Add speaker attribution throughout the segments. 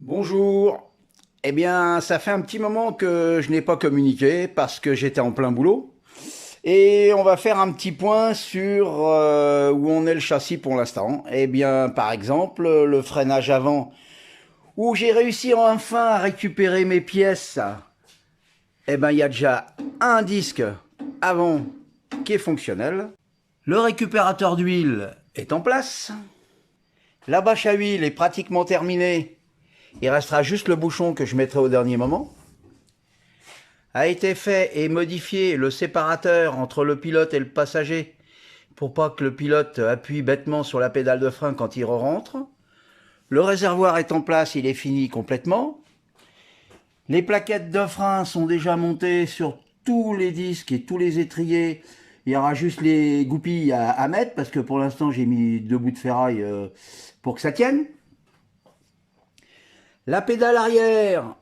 Speaker 1: Bonjour. Eh bien, ça fait un petit moment que je n'ai pas communiqué parce que j'étais en plein boulot. Et on va faire un petit point sur où on est le châssis pour l'instant. Eh bien, par exemple, le freinage avant, où j'ai réussi enfin à récupérer mes pièces. Eh bien, il y a déjà un disque avant qui est fonctionnel. Le récupérateur d'huile est en place. La bâche à huile est pratiquement terminée. Il restera juste le bouchon que je mettrai au dernier moment. A été fait et modifié le séparateur entre le pilote et le passager pour pas que le pilote appuie bêtement sur la pédale de frein quand il rentre. Le réservoir est en place, il est fini complètement. Les plaquettes de frein sont déjà montées sur tous les disques et tous les étriers. Il y aura juste les goupilles à mettre parce que pour l'instant j'ai mis 2 bouts de ferraille pour que ça tienne. La pédale arrière,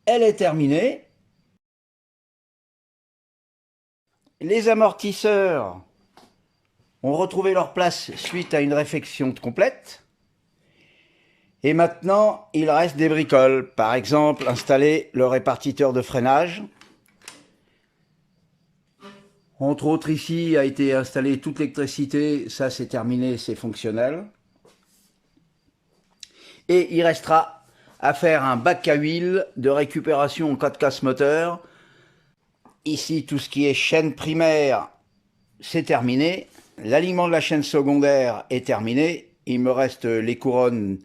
Speaker 1: elle est terminée. Les amortisseurs ont retrouvé leur place suite à une réfection complète. Et maintenant, il reste des bricoles. Par exemple, installer le répartiteur de freinage. Entre autres, ici a été installée toute l'électricité. Ça, c'est terminé, c'est fonctionnel. Et il restera à faire un bac à huile de récupération en cas de casse moteur. Ici, tout ce qui est chaîne primaire, c'est terminé. L'alignement de la chaîne secondaire est terminé. Il me reste les couronnes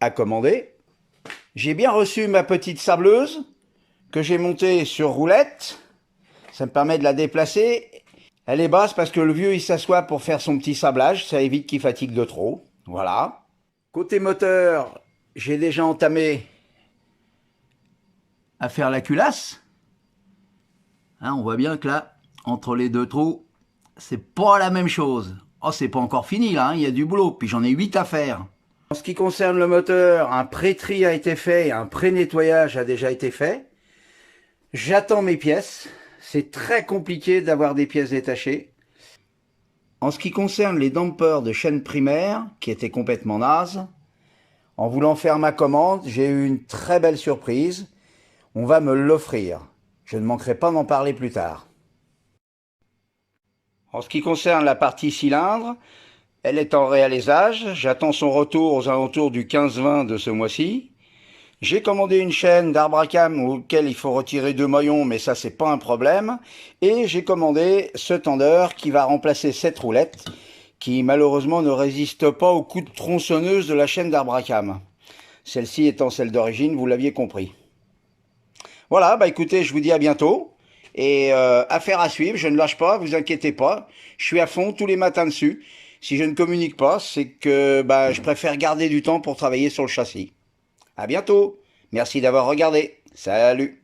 Speaker 1: à commander. J'ai bien reçu ma petite sableuse que j'ai montée sur roulette. Ça me permet de la déplacer. Elle est basse parce que le vieux il s'assoit pour faire son petit sablage. Ça évite qu'il fatigue de trop. Voilà. Côté moteur, j'ai déjà entamé à faire la culasse. Hein, on voit bien que là, entre les deux trous, c'est pas la même chose. Oh, c'est pas encore fini là, hein, il y a du boulot. Puis j'en ai 8 à faire. En ce qui concerne le moteur, un pré-tri a été fait, un pré-nettoyage a déjà été fait. J'attends mes pièces. C'est très compliqué d'avoir des pièces détachées. En ce qui concerne les dampers de chaîne primaire, qui étaient complètement nazes, en voulant faire ma commande, j'ai eu une très belle surprise. On va me l'offrir. Je ne manquerai pas d'en parler plus tard. En ce qui concerne la partie cylindre, elle est en réalisage. J'attends son retour aux alentours du 15-20 de ce mois-ci. J'ai commandé une chaîne d'arbre à cam auquel il faut retirer 2 maillons, mais ça c'est pas un problème. Et j'ai commandé ce tendeur qui va remplacer cette roulette, qui malheureusement ne résiste pas aux coups de tronçonneuse de la chaîne d'arbre à cam. Celle-ci étant celle d'origine, vous l'aviez compris. Voilà, bah écoutez, je vous dis à bientôt. Et affaire à suivre, je ne lâche pas, vous inquiétez pas. Je suis à fond tous les matins dessus. Si je ne communique pas, c'est que je préfère garder du temps pour travailler sur le châssis. À bientôt. Merci d'avoir regardé. Salut.